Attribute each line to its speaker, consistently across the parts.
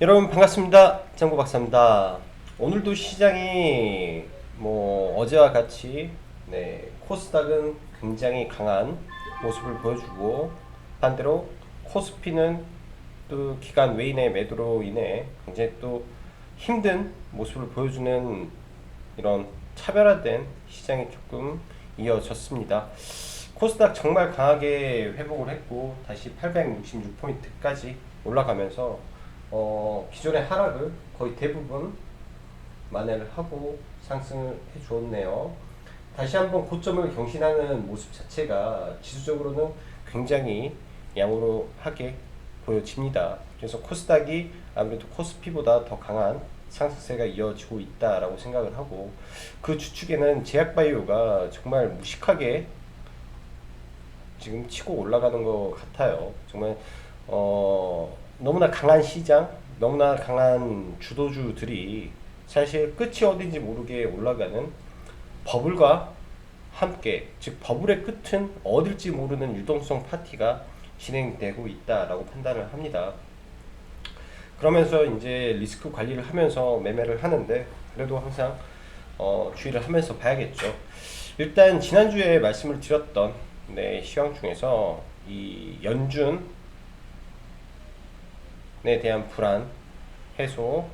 Speaker 1: 여러분 반갑습니다. 장구 박사입니다. 오늘도 시장이 어제와 같이 코스닥은 굉장히 강한 모습을 보여주고, 반대로 코스피는 또 기간 외인의 매도로 인해 굉장히 또 힘든 모습을 보여주는 이런 차별화된 시장이 조금 이어졌습니다. 코스닥 정말 강하게 회복을 했고 다시 866포인트까지 올라가면서 기존의 하락을 거의 대부분 만회를 하고 상승을 해 주었네요. 다시 한번 고점을 경신하는 모습 자체가 지수적으로는 굉장히 양호하게 보여집니다. 그래서 코스닥이 아무래도 코스피보다 더 강한 상승세가 이어지고 있다라고 생각을 하고, 그 주축에는 제약바이오가 정말 무식하게 지금 치고 올라가는 것 같아요. 정말 너무나 강한 시장, 너무나 강한 주도주들이 사실 끝이 어딘지 모르게 올라가는 버블과 함께, 즉 버블의 끝은 어딜지 모르는 유동성 파티가 진행되고 있다라고 판단을 합니다. 그러면서 이제 리스크 관리를 하면서 매매를 하는데, 그래도 항상 주의를 하면서 봐야겠죠. 일단 지난주에 말씀을 드렸던 시황 중에서 이 연준에 대한 불안 해소,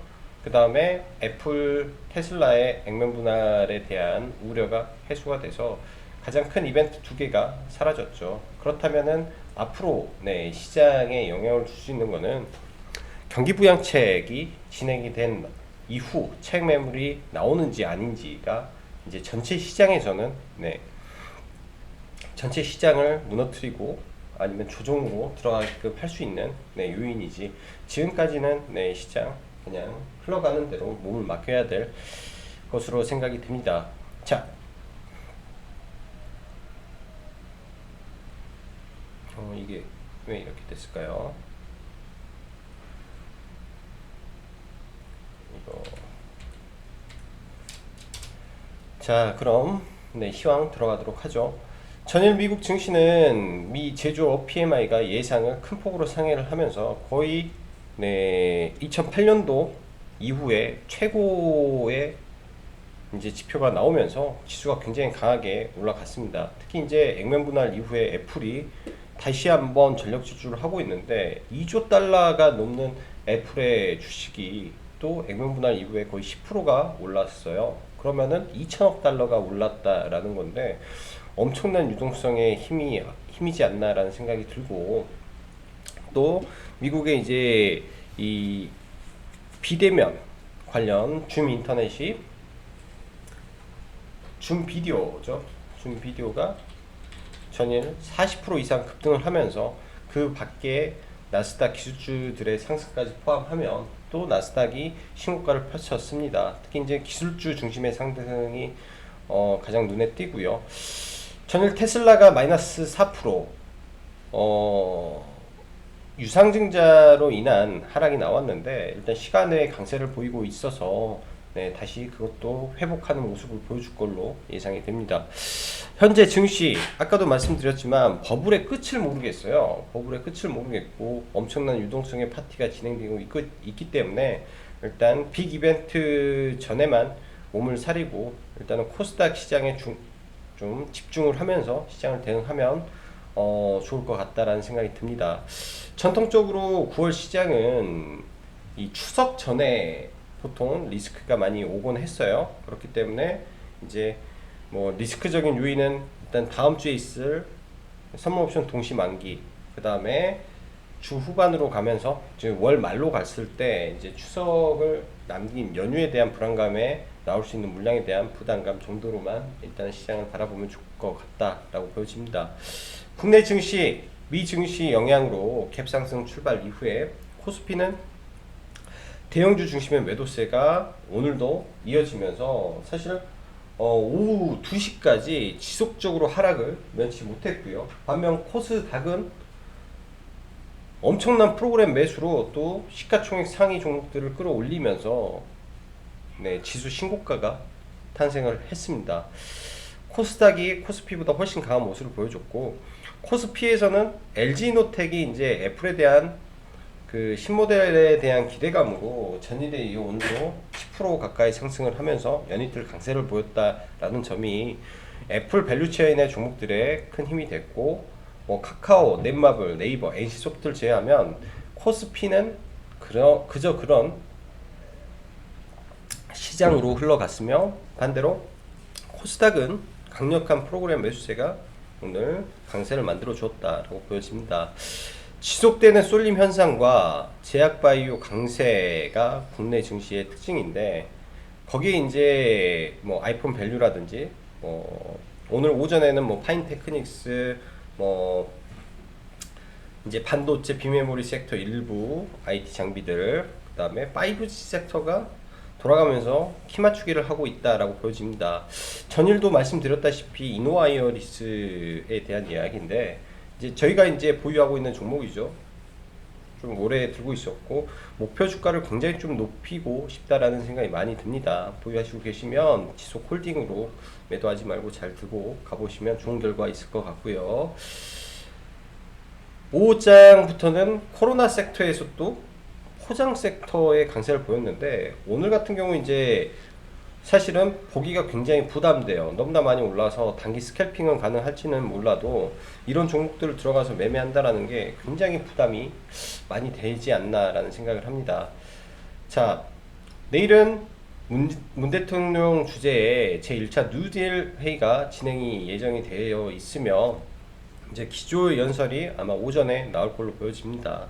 Speaker 1: 그 다음에 애플 테슬라의 액면 분할에 대한 우려가 해소가 돼서 가장 큰 이벤트 두 개가 사라졌죠. 그렇다면은 앞으로 시장에 영향을 줄 수 있는 거는 경기 부양책이 진행이 된 이후 차익 매물이 나오는지 아닌지가 이제 전체 시장에서는 전체 시장을 무너뜨리고 아니면 조정으로 들어가게끔 할 수 있는 요인이지, 지금까지는 시장 그냥 흘러가는 대로 몸을 맡겨야 될 것으로 생각이 듭니다. 자, 이게 왜 이렇게 됐을까요? 이거. 자, 그럼 시황 들어가도록 하죠. 전일 미국 증시는 미 제조업 PMI가 예상을 큰 폭으로 상회를 하면서 거의 2008년도 이후에 최고의 이제 지표가 나오면서 지수가 굉장히 강하게 올라갔습니다. 특히 이제 액면 분할 이후에 애플이 다시 한번 전력 질주를 하고 있는데, 2조 달러가 넘는 애플의 주식이 또 액면 분할 이후에 거의 10%가 올랐어요. 그러면은 2천억 달러가 올랐다라는 건데 엄청난 유동성의 힘이지 않나라는 생각이 들고, 또 미국의 이제 이 비대면 관련 줌 인터넷이 줌 비디오죠. 줌 비디오가 전일 40% 이상 급등을 하면서 그 밖에 나스닥 기술주들의 상승까지 포함하면 또 나스닥이 신고가를 펼쳤습니다. 특히 이제 기술주 중심의 상승이 가장 눈에 띄고요. 전일 테슬라가 마이너스 4%, 유상증자로 인한 하락이 나왔는데 일단 시간 외에 강세를 보이고 있어서 다시 그것도 회복하는 모습을 보여줄 걸로 예상이 됩니다. 현재 증시 아까도 말씀드렸지만 버블의 끝을 모르겠어요. 버블의 끝을 모르겠고 엄청난 유동성의 파티가 진행되고 있기 때문에 일단 빅 이벤트 전에만 몸을 사리고 일단은 코스닥 시장에 좀 집중을 하면서 시장을 대응하면 좋을 것 같다라는 생각이 듭니다. 전통적으로 9월 시장은 이 추석 전에 보통 리스크가 많이 오곤 했어요. 그렇기 때문에 이제 리스크적인 요인은 일단 다음 주에 있을 선물옵션 동시 만기, 그 다음에 주 후반으로 가면서 지금 월 말로 갔을 때 이제 추석을 남긴 연휴에 대한 불안감에 나올 수 있는 물량에 대한 부담감 정도로만 일단 시장을 바라보면 좋을 것 같다라고 보여집니다. 국내 증시, 미 증시 영향으로 갭상승 출발 이후에 코스피는 대형주 중심의 매도세가 오늘도 이어지면서 사실 오후 2시까지 지속적으로 하락을 면치 못했고요. 반면 코스닥은 엄청난 프로그램 매수로 또 시가총액 상위 종목들을 끌어올리면서 지수 신고가가 탄생을 했습니다. 코스닥이 코스피보다 훨씬 강한 모습을 보여줬고, 코스피에서는 LG노텍이 이제 애플에 대한 그 신모델에 대한 기대감으로 전일에 이어 오늘도 10% 가까이 상승을 하면서 연이틀 강세를 보였다라는 점이 애플 밸류체인의 종목들에 큰 힘이 됐고, 뭐 카카오, 넷마블, 네이버, NC소프트를 제외하면 코스피는 그저 그런 시장으로 흘러갔으며, 반대로 코스닥은 강력한 프로그램 매수세가 오늘 강세를 만들어 주었다라고 보여집니다. 지속되는 쏠림 현상과 제약바이오 강세가 국내 증시의 특징인데, 거기에 이제 뭐 아이폰 밸류라든지, 오늘 오전에는 뭐 파인테크닉스, 뭐 이제 반도체 비메모리 섹터 일부 IT 장비들, 그다음에 5G 섹터가 돌아가면서 키 맞추기를 하고 있다라고 보여집니다. 전일도 말씀드렸다시피 이노와이어리스에 대한 이야기인데, 이제 저희가 이제 보유하고 있는 종목이죠. 좀 오래 들고 있었고 목표 주가를 굉장히 좀 높이고 싶다라는 생각이 많이 듭니다. 보유하시고 계시면 지속 홀딩으로 매도하지 말고 잘 들고 가보시면 좋은 결과 있을 것 같고요. 5장부터는 코로나 섹터에서도 포장 섹터의 강세를 보였는데, 오늘 같은 경우 이제 사실은 보기가 굉장히 부담돼요. 너무나 많이 올라서 단기 스캘핑은 가능할지는 몰라도 이런 종목들을 들어가서 매매한다라는 게 굉장히 부담이 많이 되지 않나라는 생각을 합니다. 자, 내일은 문 대통령 주재의 제1차 뉴딜 회의가 진행이 예정이 되어 있으며, 이제 기조연설이 아마 오전에 나올 걸로 보여집니다.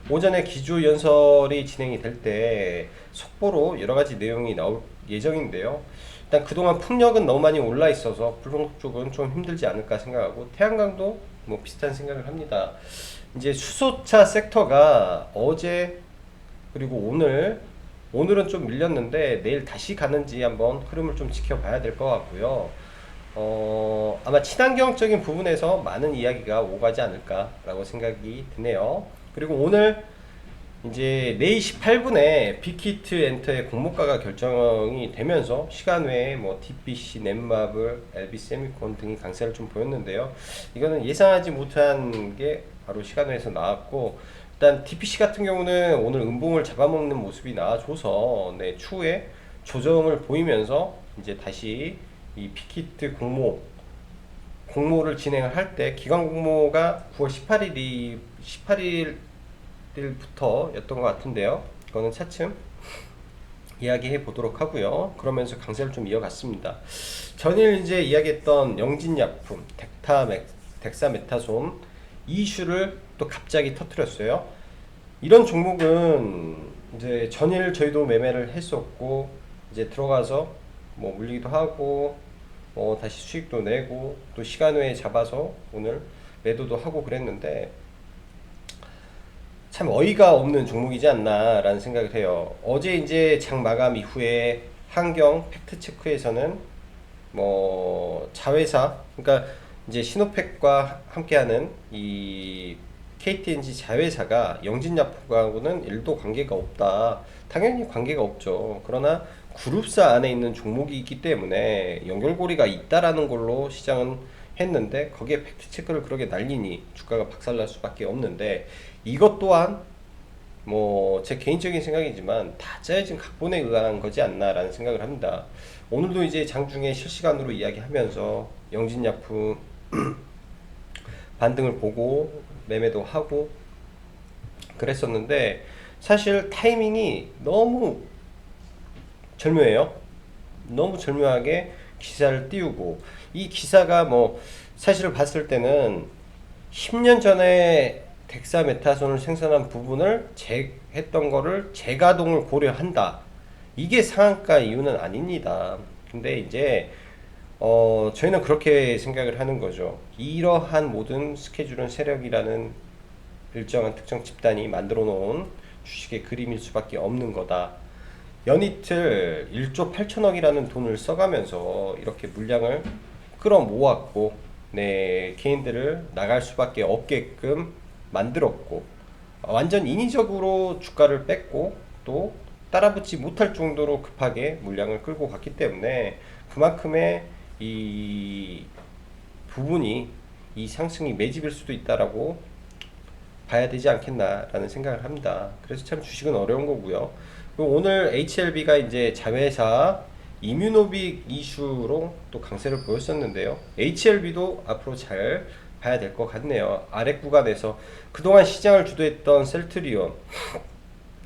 Speaker 1: 오전에 기조연설이 진행이 될 때 속보로 여러 가지 내용이 나올 예정인데요. 일단 그동안 풍력은 너무 많이 올라 있어서 불ồng 쪽은 좀 힘들지 않을까 생각하고, 태양광도 뭐 비슷한 생각을 합니다. 이제 수소차 섹터가 어제 그리고 오늘은 좀 밀렸는데 내일 다시 가는지 한번 흐름을 좀 지켜봐야 될 것 같고요. 아마 친환경적인 부분에서 많은 이야기가 오가지 않을까라고 생각이 드네요. 그리고 오늘 이제 4시 18분에 빅히트 엔터의 공모가가 결정이 되면서 시간 외에 뭐 DPC, 넷마블, LB세미콘 등이 강세를 좀 보였는데요. 이거는 예상하지 못한 게 바로 시간 외에서 나왔고, 일단 DPC 같은 경우는 오늘 음봉을 잡아먹는 모습이 나와줘서 추후에 조정을 보이면서 이제 다시 이 빅히트 공모를 진행을 할 때, 기간 공모가 9월 18일부터 였던 것 같은데요. 그거는 차츰 이야기해 보도록 하고요. 그러면서 강세를 좀 이어갔습니다. 전일 이제 이야기했던 영진약품, 덱사메타손 이슈를 또 갑자기 터뜨렸어요. 이런 종목은 이제 전일 저희도 매매를 했었고, 이제 들어가서 뭐 물리기도 하고 다시 수익도 내고 또 시간 외에 잡아서 오늘 매도도 하고 그랬는데, 참 어이가 없는 종목이지 않나 라는 생각을 해요. 어제 이제 장 마감 이후에 한경 팩트체크에서는 뭐 자회사, 그러니까 이제 시노팩과 함께하는 이 KTNG 자회사가 영진약품하고는 1도 관계가 없다. 당연히 관계가 없죠. 그러나 그룹사 안에 있는 종목이 있기 때문에 연결고리가 있다라는 걸로 시장은 했는데, 거기에 팩트체크를 그렇게 날리니 주가가 박살날 수밖에 없는데, 이것 또한 뭐 제 개인적인 생각이지만 다 짜여진 각본에 의한 거지 않나라는 생각을 합니다. 오늘도 이제 장중에 실시간으로 이야기하면서 영진약품 반등을 보고 매매도 하고 그랬었는데, 사실 타이밍이 너무 절묘해요. 너무 절묘하게 기사를 띄우고, 이 기사가 뭐 사실을 봤을 때는 10년 전에 덱사메타손을 생산한 부분을 했던 거를 재가동을 고려한다. 이게 상한가 이유는 아닙니다. 근데 이제 저희는 그렇게 생각을 하는 거죠. 이러한 모든 스케줄은 세력이라는 일정한 특정 집단이 만들어 놓은 주식의 그림일 수밖에 없는 거다. 연이틀 1조 8천억이라는 돈을 써가면서 이렇게 물량을 끌어모았고, 개인들을 나갈 수밖에 없게끔 만들었고, 완전 인위적으로 주가를 뺐고 또 따라붙지 못할 정도로 급하게 물량을 끌고 갔기 때문에 그만큼의 이 부분이 이 상승이 매집일 수도 있다라고 봐야 되지 않겠나라는 생각을 합니다. 그래서 참 주식은 어려운 거고요. 그리고 오늘 HLB가 이제 자회사 이뮤노빅 이슈로 또 강세를 보였었는데요. HLB도 앞으로 잘 봐야 될 것 같네요. 아래 구간에서 그동안 시장을 주도했던 셀트리온,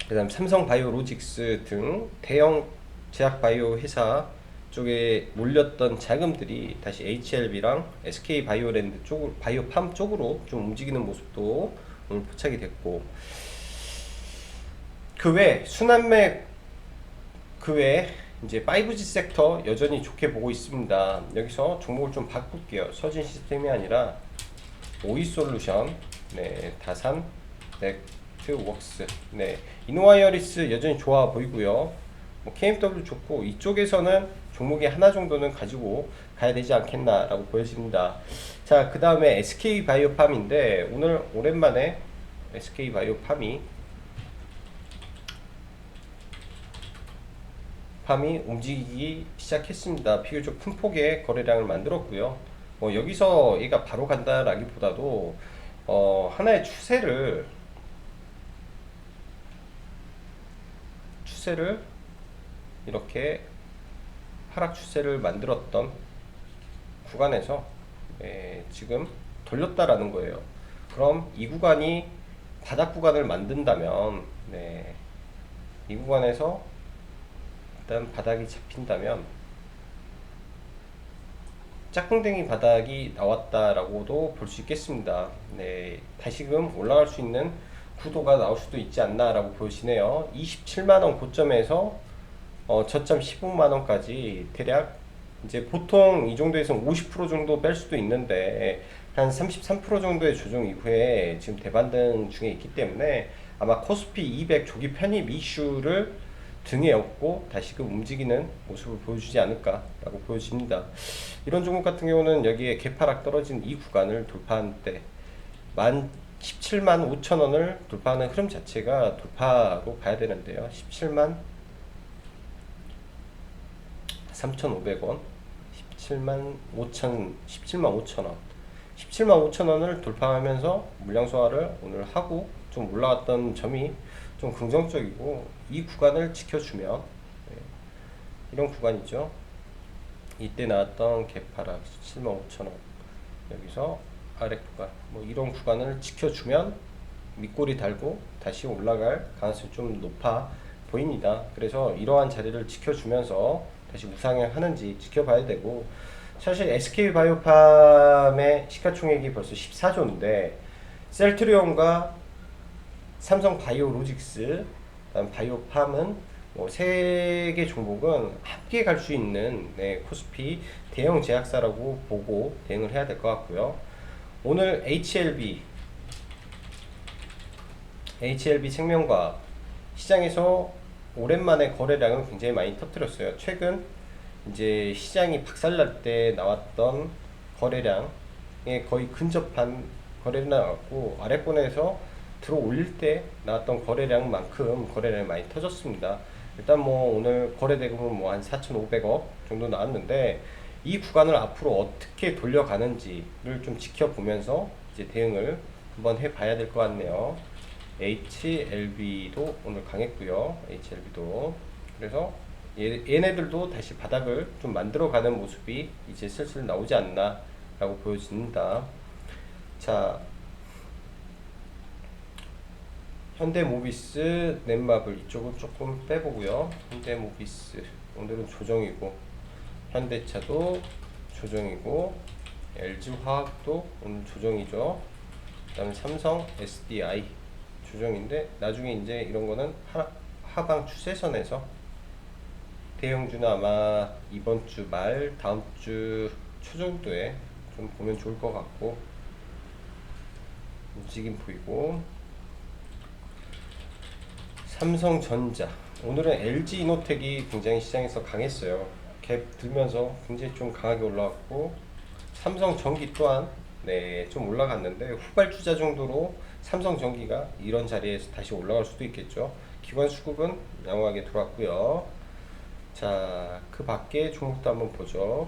Speaker 1: 그다음 삼성바이오로직스 등 대형 제약바이오 회사 쪽에 몰렸던 자금들이 다시 HLB랑 SK바이오랜드 쪽, 바이오팜 쪽으로 좀 움직이는 모습도 오늘 포착이 됐고, 그 외 순환맥 그 외에 이제 5G 섹터 여전히 좋게 보고 있습니다. 여기서 종목을 좀 바꿀게요. 서진 시스템이 아니라 오이솔루션, 네, 다산, 넥트웍스, 네, 이노와이어리스 여전히 좋아 보이고요. 뭐 KMW 좋고, 이쪽에서는 종목이 하나 정도는 가지고 가야 되지 않겠나라고 보여집니다. 자, 그 다음에 SK바이오팜인데 오늘 오랜만에 SK바이오팜이 움직이기 시작했습니다. 비교적 큰 폭의 거래량을 만들었고요. 여기서 얘가 바로 간다라기보다도 하나의 추세를 이렇게 하락 추세를 만들었던 구간에서 지금 돌렸다라는 거예요. 그럼 이 구간이 바닥 구간을 만든다면, 네, 이 구간에서 일단 바닥이 잡힌다면 짝꿍댕이 바닥이 나왔다라고도 볼 수 있겠습니다. 네, 다시금 올라갈 수 있는 구도가 나올 수도 있지 않나라고 보시네요. 27만원 고점에서 저점 15만원까지 대략 이제 보통 이 정도에서 50% 정도 뺄 수도 있는데 한 33% 정도의 조정 이후에 지금 대반등 중에 있기 때문에 아마 코스피 200 조기 편입 이슈를 등에 업고 다시금 움직이는 모습을 보여주지 않을까라고 보여집니다. 이런 종목 같은 경우는 여기에 개파락 떨어진 이 구간을 돌파한 때 17만 5천 원을 돌파하는 흐름 자체가 돌파로 봐야 되는데요. 17만 3,500원, 17만 5천 원, 17만 5천 원을 돌파하면서 물량 소화를 오늘 하고 좀 올라왔던 점이 좀 긍정적이고, 이 구간을 지켜주면, 네, 이런 구간이죠. 이때 나왔던 개파락 17만 5천 원, 여기서 아래 구간, 뭐 이런 구간을 지켜주면 밑꼬리 달고 다시 올라갈 가능성이 좀 높아 보입니다. 그래서 이러한 자리를 지켜주면서 다시 우상향하는지 지켜봐야 되고, 사실 SK바이오팜의 시가총액이 벌써 14조인데 셀트리온과 삼성바이오로직스, 그다음 바이오팜은 뭐 세 개 종목은 함께 갈 수 있는, 네, 코스피 대형 제약사라고 보고 대응을 해야 될 것 같고요. 오늘 HLB 생명과학 시장에서 오랜만에 거래량을 굉장히 많이 터뜨렸어요. 최근 이제 시장이 박살날 때 나왔던 거래량에 거의 근접한 거래량 나왔고, 아래권에서 들어 올릴 때 나왔던 거래량만큼 거래량이 많이 터졌습니다. 일단 뭐 오늘 거래 대금은 뭐 한 4,500억 정도 나왔는데, 이 구간을 앞으로 어떻게 돌려가는지를 좀 지켜보면서 이제 대응을 한번 해봐야 될 것 같네요. HLB도 오늘 강했고요. HLB도 그래서 얘네들도 다시 바닥을 좀 만들어가는 모습이 이제 슬슬 나오지 않나 라고 보여집니다. 자, 현대모비스, 넷마블 이쪽은 조금 빼보고요. 현대모비스 오늘은 조정이고, 현대차도 조정이고, LG화학도 오늘 조정이죠. 그 다음에 삼성 SDI 조정인데, 나중에 이제 이런 거는 하방 추세선에서 대형주는 아마 이번 주 말, 다음 주 초 정도에 좀 보면 좋을 것 같고, 움직임 보이고, 삼성전자 오늘은 LG이노텍이 굉장히 시장에서 강했어요. 갭 들면서 굉장히 좀 강하게 올라왔고, 삼성전기 또한, 네, 좀 올라갔는데 후발주자 정도로 삼성전기가 이런 자리에서 다시 올라갈 수도 있겠죠. 기관 수급은 양호하게 돌았고요. 자, 그 밖에 종목도 한번 보죠.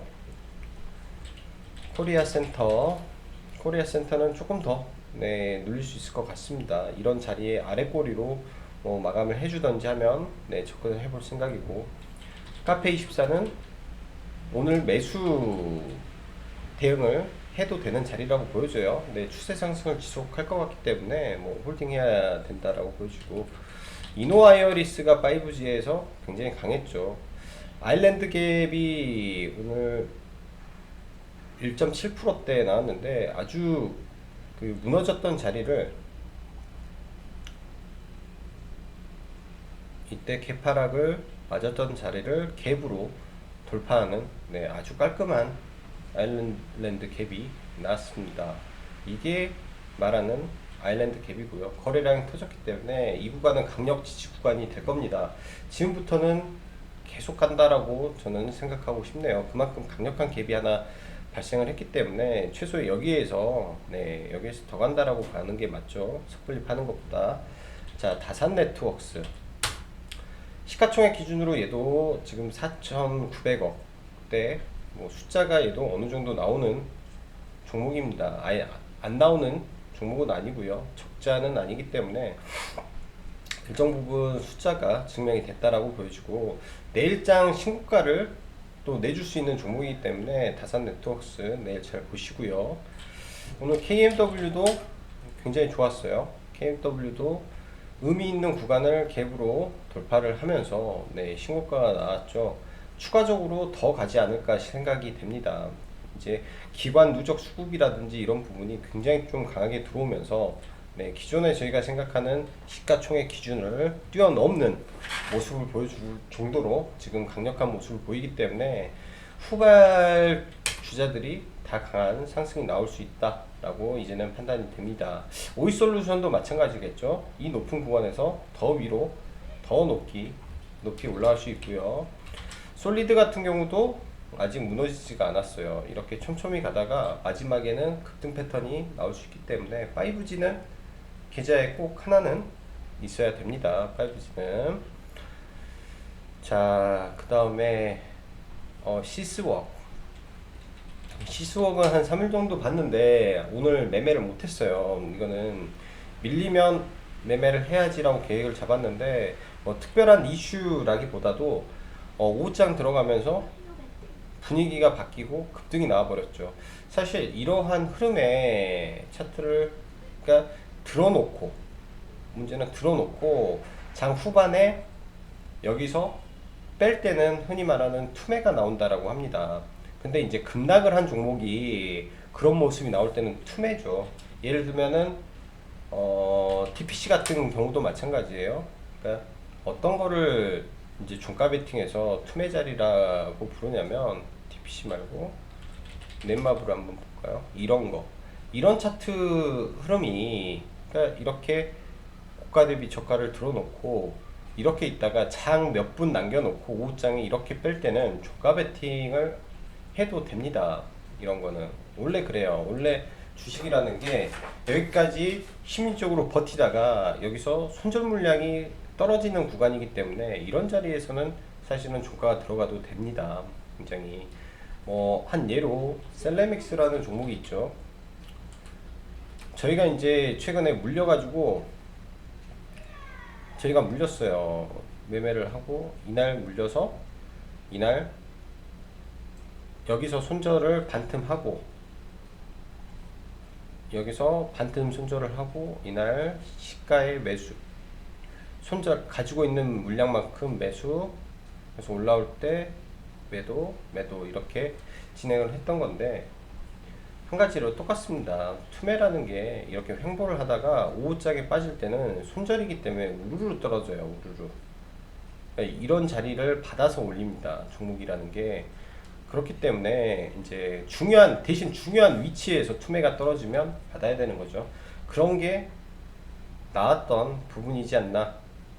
Speaker 1: 코리아센터는 조금 더 네, 눌릴 수 있을 것 같습니다. 이런 자리에 아래 꼬리로 마감을 해주던지 하면 네, 접근을 해볼 생각이고, 카페24는 오늘 매수 대응을 해도 되는 자리라고 보여져요. 네, 추세 상승을 지속할 것 같기 때문에 뭐 홀딩해야 된다라고 보여지고, 이노아이어리스가 5G에서 굉장히 강했죠. 아일랜드 갭이 오늘 1.7%대 나왔는데 아주 그 무너졌던 자리를 이때 개파락을 맞았던 자리를 갭으로 돌파하는 네, 아주 깔끔한 아일랜드 갭이 나왔습니다. 이게 말하는 아일랜드 갭이고요. 거래량이 터졌기 때문에 이 구간은 강력 지지 구간이 될 겁니다. 지금부터는 계속 간다라고 저는 생각하고 싶네요. 그만큼 강력한 갭이 하나 발생을 했기 때문에 최소 여기에서 네, 여기에서 더 간다라고 가는 게 맞죠. 섣불리 파는 것보다. 자, 다산 네트워크스 시가총액 기준으로 얘도 지금 4,900억대, 뭐 숫자가 얘도 어느 정도 나오는 종목입니다. 아예 안 나오는 종목은 아니고요. 적자는 아니기 때문에 일정 부분 숫자가 증명이 됐다라고 보여지고, 내일장 신고가를 또 내줄 수 있는 종목이기 때문에 다산 네트워크스 내일 잘 보시고요. 오늘 KMW도 굉장히 좋았어요. KMW도 의미 있는 구간을 갭으로 돌파를 하면서 네, 신고가가 나왔죠. 추가적으로 더 가지 않을까 생각이 됩니다. 이제 기관 누적 수급이라든지 이런 부분이 굉장히 좀 강하게 들어오면서 네, 기존에 저희가 생각하는 시가총액 기준을 뛰어넘는 모습을 보여줄 정도로 지금 강력한 모습을 보이기 때문에 후발 주자들이 다 강한 상승이 나올 수 있다라고 이제는 판단이 됩니다. 오이솔루션도 마찬가지겠죠. 이 높은 구간에서 더 위로 더 높이 올라갈 수 있고요. 솔리드 같은 경우도 아직 무너지지가 않았어요. 이렇게 촘촘히 가다가 마지막에는 급등 패턴이 나올 수 있기 때문에 5G는 계좌에 꼭 하나는 있어야 됩니다. 5G는. 자, 그 다음에 시스웍은 한 3일 정도 봤는데 오늘 매매를 못했어요. 이거는 밀리면 매매를 해야지라고 계획을 잡았는데 뭐 특별한 이슈라기보다도 5장 들어가면서 분위기가 바뀌고 급등이 나와버렸죠. 사실 이러한 흐름의 차트를 그러니까 들어놓고, 문제는 들어놓고 장 후반에 여기서 뺄 때는 흔히 말하는 투매가 나온다라고 합니다. 근데 이제 급락을 한 종목이 그런 모습이 나올 때는 투매죠. 예를 들면은 TPC 같은 경우도 마찬가지예요. 그러니까 어떤 거를 이제 종가 베팅에서 투매 자리라고 부르냐면 TPC 말고 넷마블을 한번 볼까요? 이런 차트 흐름이 그러니까 이렇게 고가 대비 저가를 들어놓고 이렇게 있다가 장 몇 분 남겨놓고 오후장에 이렇게 뺄 때는 종가 베팅을 해도 됩니다. 이런 거는 원래 그래요. 원래 주식이라는 게 여기까지 심리적으로 버티다가 여기서 손절 물량이 떨어지는 구간이기 때문에 이런 자리에서는 사실은 종가가 들어가도 됩니다. 굉장히 한 예로 셀레믹스라는 종목이 있죠. 저희가 이제 최근에 저희가 물렸어요. 매매를 하고 이날 물려서 이날 여기서 손절을 반틈하고 여기서 반틈 손절을 하고 이날 시가의 매수 손절 가지고 있는 물량만큼 매수, 그래서 올라올 때 매도 이렇게 진행을 했던 건데 한 가지로 똑같습니다. 투매라는 게 이렇게 횡보를 하다가 오후장에 빠질 때는 손절이기 때문에 우르르 떨어져요. 우르르. 그러니까 이런 자리를 받아서 올립니다. 종목이라는 게. 그렇기 때문에 이제 대신 중요한 위치에서 투매가 떨어지면 받아야 되는 거죠. 그런 게 나왔던 부분이지 않나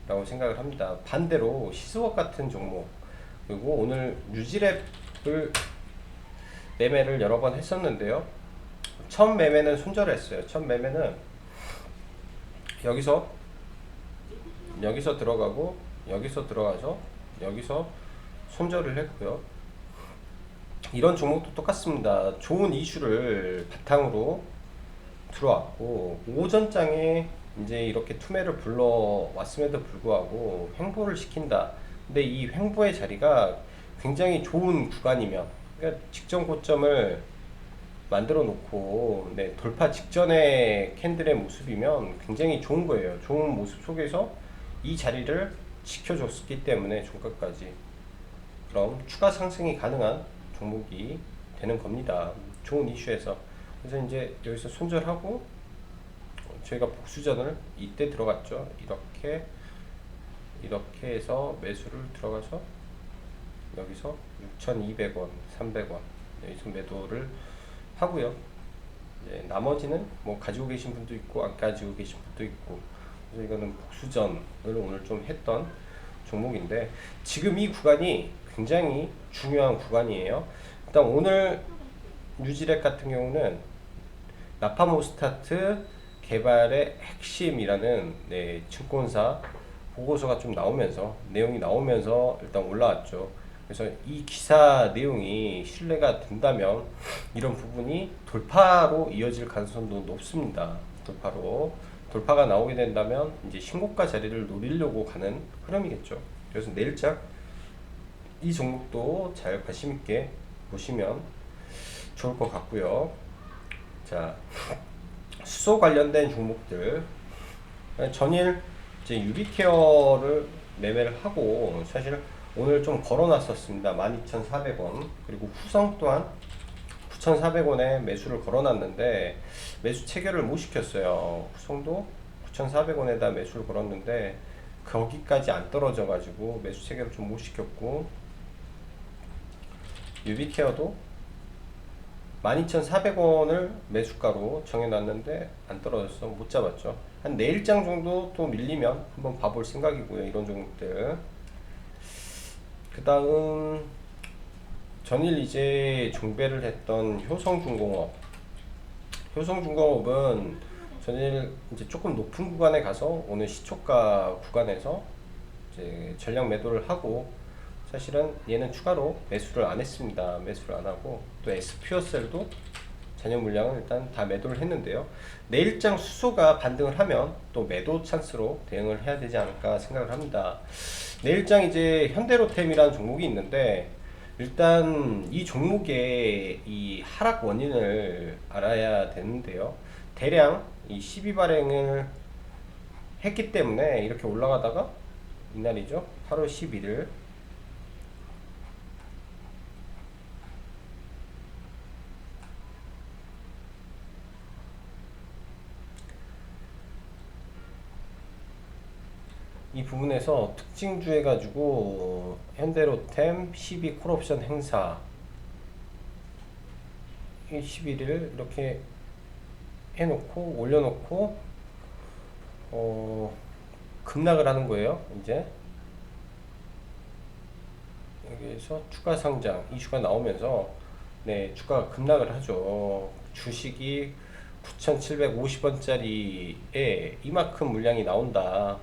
Speaker 1: 라고 생각을 합니다. 반대로 시스웍 같은 종목, 그리고 오늘 뉴지랩을 매매를 여러 번 했었는데요. 처음 매매는 손절했어요. 처음 매매는 여기서 들어가고 여기서 들어가서 여기서 손절을 했고요. 이런 종목도 똑같습니다. 좋은 이슈를 바탕으로 들어왔고 오전장에 이제 이렇게 투매를 불러왔음에도 불구하고 횡보를 시킨다. 근데 이 횡보의 자리가 굉장히 좋은 구간이면, 그러니까 직전 고점을 만들어 놓고 돌파 직전의 캔들의 모습이면 굉장히 좋은 거예요. 좋은 모습 속에서 이 자리를 지켜줬기 때문에 종가까지 그럼 추가 상승이 가능한 종목이 되는 겁니다. 좋은 이슈에서. 그래서 이제 여기서 손절하고 저희가 복수전을 이때 들어갔죠. 이렇게 해서 매수를 들어가서 여기서 6,200원, 300원 여기서 매도를 하고요. 나머지는 뭐 가지고 계신 분도 있고 안 가지고 계신 분도 있고, 그래서 이거는 복수전을 오늘 좀 했던 종목인데 지금 이 구간이 굉장히 중요한 구간이에요. 일단 오늘 뉴지렉 같은 경우는 나파모스타트 개발의 핵심이라는 증권사 보고서가 좀 나오면서 내용이 나오면서 일단 올라왔죠. 그래서 이 기사 내용이 신뢰가 된다면 이런 부분이 돌파로 이어질 가능성도 높습니다. 돌파가 나오게 된다면 이제 신고가 자리를 노리려고 가는 흐름이겠죠. 그래서 내일장 이 종목도 잘 관심 있게 보시면 좋을 것 같고요. 자, 수소 관련된 종목들 전일 이제 유비케어를 매매를 하고 사실 오늘 좀 걸어놨었습니다. 12,400원. 그리고 후성 또한 9,400원에 매수를 걸어놨는데 매수 체결을 못 시켰어요. 후성도 9,400원에다 매수를 걸었는데 거기까지 안 떨어져 가지고 매수 체결을 좀 못 시켰고, 유비케어도 12,400원을 매수가로 정해놨는데 안 떨어졌어. 못 잡았죠. 한 내일장 정도 또 밀리면 한번 봐볼 생각이고요. 이런 종목들. 그 다음 전일 이제 종배를 했던 효성중공업은 전일 이제 조금 높은 구간에 가서 오늘 시초가 구간에서 이제 전량 매도를 하고, 사실은 얘는 추가로 매수를 안 했습니다. 매수를 안 하고 또 SPO셀도 잔여 물량을 일단 다 매도를 했는데요. 내일장 수소가 반등을 하면 또 매도 찬스로 대응을 해야 되지 않을까 생각을 합니다. 내일장 이제 현대로템이라는 종목이 있는데 일단 이 종목의 이 하락 원인을 알아야 되는데요. 대량 이 12발행을 했기 때문에 이렇게 올라가다가 이날이죠. 8월 11일 이 부분에서 특징주 해가지고 현대로템 12 콜옵션 행사 11일 이렇게 해놓고 올려놓고 급락을 하는 거예요. 이제 여기에서 추가 상장 이슈가 나오면서 주가가 급락을 하죠. 주식이 9,750원짜리에 이만큼 물량이 나온다.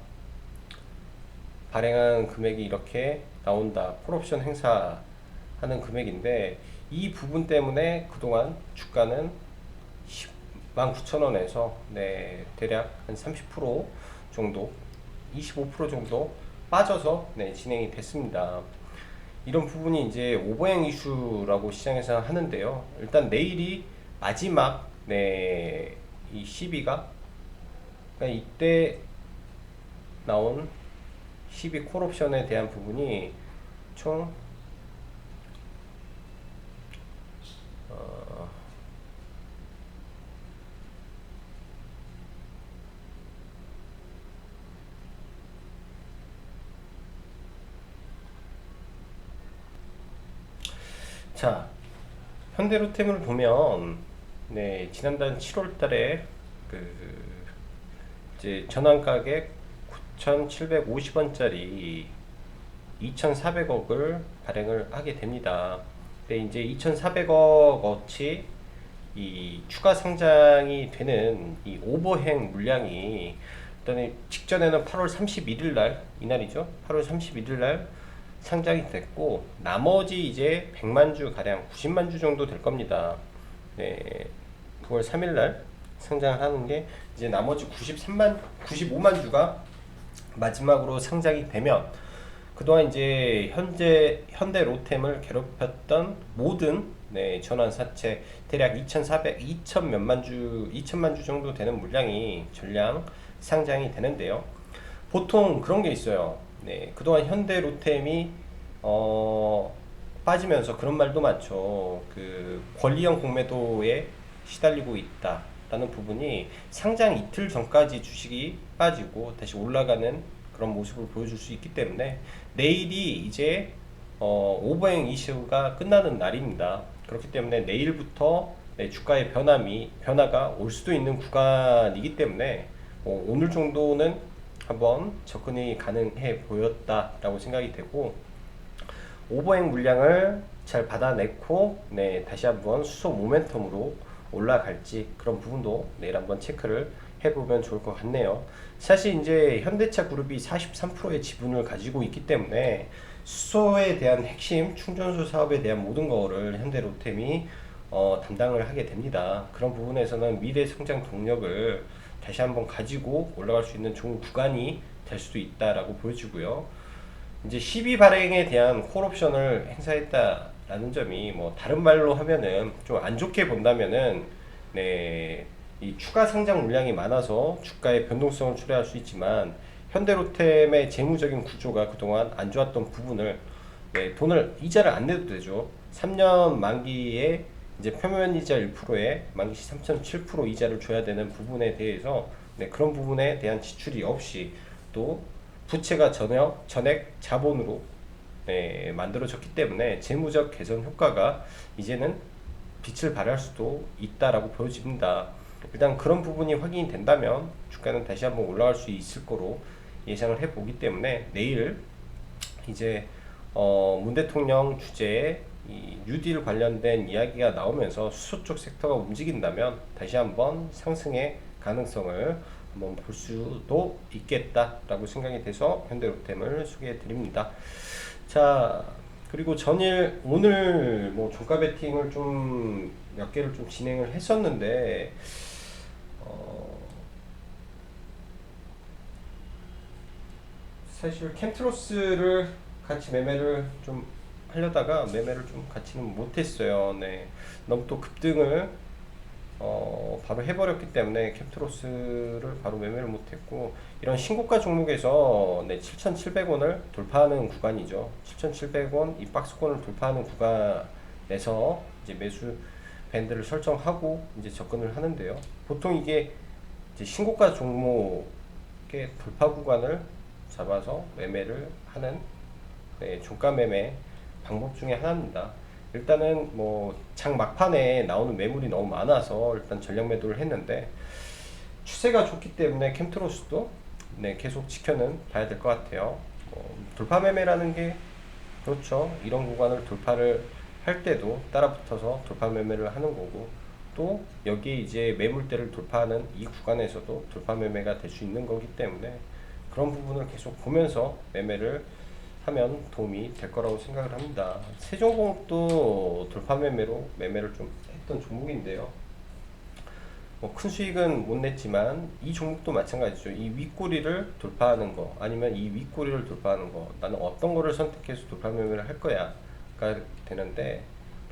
Speaker 1: 발행한 금액이 이렇게 나온다. 콜옵션 행사하는 금액인데 이 부분 때문에 그동안 주가는 19,000원에서 대략 한 30% 정도 25% 정도 빠져서 진행이 됐습니다. 이런 부분이 이제 오버행 이슈라고 시장에서 하는데요. 일단 내일이 마지막 이 시비가 그러니까 이때 나온 12 콜옵션에 대한 부분이 총 자, 현대로템을 보면 지난달 7월 달에 이제 전환 가격 9,750원짜리 2,400억을 발행을 하게 됩니다. 근데 이제 2,400억어치 이 추가 상장이 되는 이 오버행 물량이 일단 직전에는 8월 31일 날 이날이죠. 8월 31일 날 상장이 됐고 나머지 이제 100만 주 가량 90만 주 정도 될 겁니다. 9월 3일 날 상장을 하는 게 이제 나머지 95만 주가 마지막으로 상장이 되면 그동안 이제 현대 로템을 괴롭혔던 모든 전환 사채 대략 2,400, 2천 몇만 주, 2천만 주 정도 되는 물량이 전량 상장이 되는데요. 보통 그런 게 있어요. 그동안 현대 로템이 빠지면서 그런 말도 많죠. 그 권리형 공매도에 시달리고 있다라는 부분이 상장 이틀 전까지 주식이 빠지고 다시 올라가는 그런 모습을 보여줄 수 있기 때문에 내일이 이제 오버행 이슈가 끝나는 날입니다. 그렇기 때문에 내일부터 주가의 변화가 올 수도 있는 구간이기 때문에 오늘 정도는 한번 접근이 가능해 보였다라고 생각이 되고 오버행 물량을 잘 받아냈고 다시 한번 수소 모멘텀으로 올라갈지 그런 부분도 내일 한번 체크를 해보면 좋을 것 같네요. 사실 이제 현대차 그룹이 43%의 지분을 가지고 있기 때문에 수소에 대한 핵심 충전소 사업에 대한 모든 거를 현대로템이 담당을 하게 됩니다. 그런 부분에서는 미래 성장 동력을 다시 한번 가지고 올라갈 수 있는 좋은 구간이 될 수도 있다라고 보여지고요. 이제 12 발행에 대한 콜옵션을 행사했다라는 점이 뭐 다른 말로 하면은 좀 안 좋게 본다면은 이 추가 상장 물량이 많아서 주가의 변동성을 초래할 수 있지만 현대로템의 재무적인 구조가 그동안 안 좋았던 부분을 돈을 이자를 안 내도 되죠. 3년 만기에 이제 표면 이자 1%에 만기 시 3.7% 이자를 줘야 되는 부분에 대해서 그런 부분에 대한 지출이 없이 또 부채가 전액 자본으로 만들어졌기 때문에 재무적 개선 효과가 이제는 빛을 발할 수도 있다라고 보여집니다. 일단 그런 부분이 확인이 된다면 주가는 다시 한번 올라갈 수 있을 거로 예상을 해보기 때문에 내일 이제 문 대통령 주제에 이 뉴딜 관련된 이야기가 나오면서 수소 쪽 섹터가 움직인다면 다시 한번 상승의 가능성을 한번 볼 수도 있겠다라고 생각이 돼서 현대로템을 소개해 드립니다. 자, 그리고 오늘 뭐 종가 베팅을 좀 몇 개를 좀 진행을 했었는데 사실 캠트로스를 같이 매매를 좀 하려다가 매매를 좀 같이는 못했어요. 너무 또 급등을 바로 해버렸기 때문에 캠트로스를 바로 매매를 못했고 이런 신고가 종목에서 7,700원을 돌파하는 구간이죠. 7,700원 이 박스권을 돌파하는 구간에서 이제 매수 밴드를 설정하고 이제 접근을 하는데요. 보통 이게 이제 신고가 종목의 돌파 구간을 잡아서 매매를 하는 종가 매매 방법 중에 하나입니다. 일단은 뭐 장 막판에 나오는 매물이 너무 많아서 일단 전략 매도를 했는데 추세가 좋기 때문에 캠트로스도 계속 지켜는 봐야 될 것 같아요. 돌파 매매라는 게 그렇죠. 이런 구간을 돌파를 할 때도 따라 붙어서 돌파 매매를 하는 거고 또 여기에 이제 매물대를 돌파하는 이 구간에서도 돌파 매매가 될 수 있는 거기 때문에 그런 부분을 계속 보면서 매매를 하면 도움이 될 거라고 생각을 합니다. 세종공업도 돌파 매매를 좀 했던 종목인데요. 큰 수익은 못 냈지만 이 종목도 마찬가지죠. 이 윗꼬리를 돌파하는 거 아니면 이 윗꼬리를 돌파하는 거 나는 어떤 거를 선택해서 돌파 매매를 할 거야가 되는데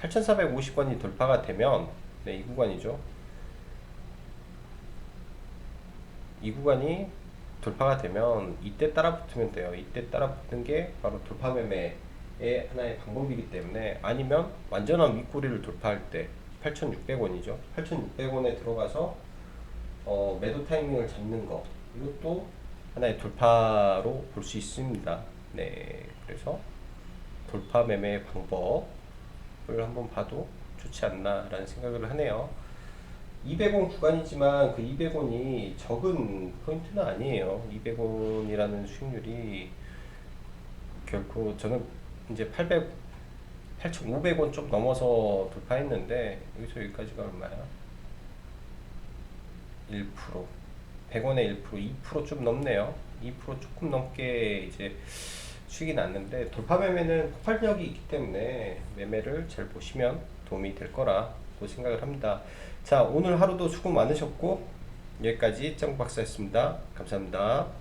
Speaker 1: 8,450원이 돌파가 되면 이 구간이죠. 이 구간이 돌파가 되면 이때 따라 붙으면 돼요. 이때 따라 붙는 게 바로 돌파 매매의 하나의 방법이기 때문에 아니면 완전한 윗꼬리를 돌파할 때 8,600원이죠. 8,600원에 들어가서 매도 타이밍을 잡는 거 이것도 하나의 돌파로 볼 수 있습니다. 그래서 돌파 매매 방법을 한번 봐도 좋지 않나라는 생각을 하네요. 200원 구간이지만 그 200원이 적은 포인트는 아니에요. 200원이라는 수익률이 결코 저는 이제 8,500원 좀 넘어서 돌파했는데 여기서 여기까지가 얼마야? 1%, 100원에 1%, 2%좀 넘네요. 2% 조금 넘게 이제 수익이 났는데 돌파 매매는 폭발력이 있기 때문에 매매를 잘 보시면 도움이 될 거라고 생각을 합니다. 자, 오늘 하루도 수고 많으셨고 여기까지 정 박사였습니다. 감사합니다.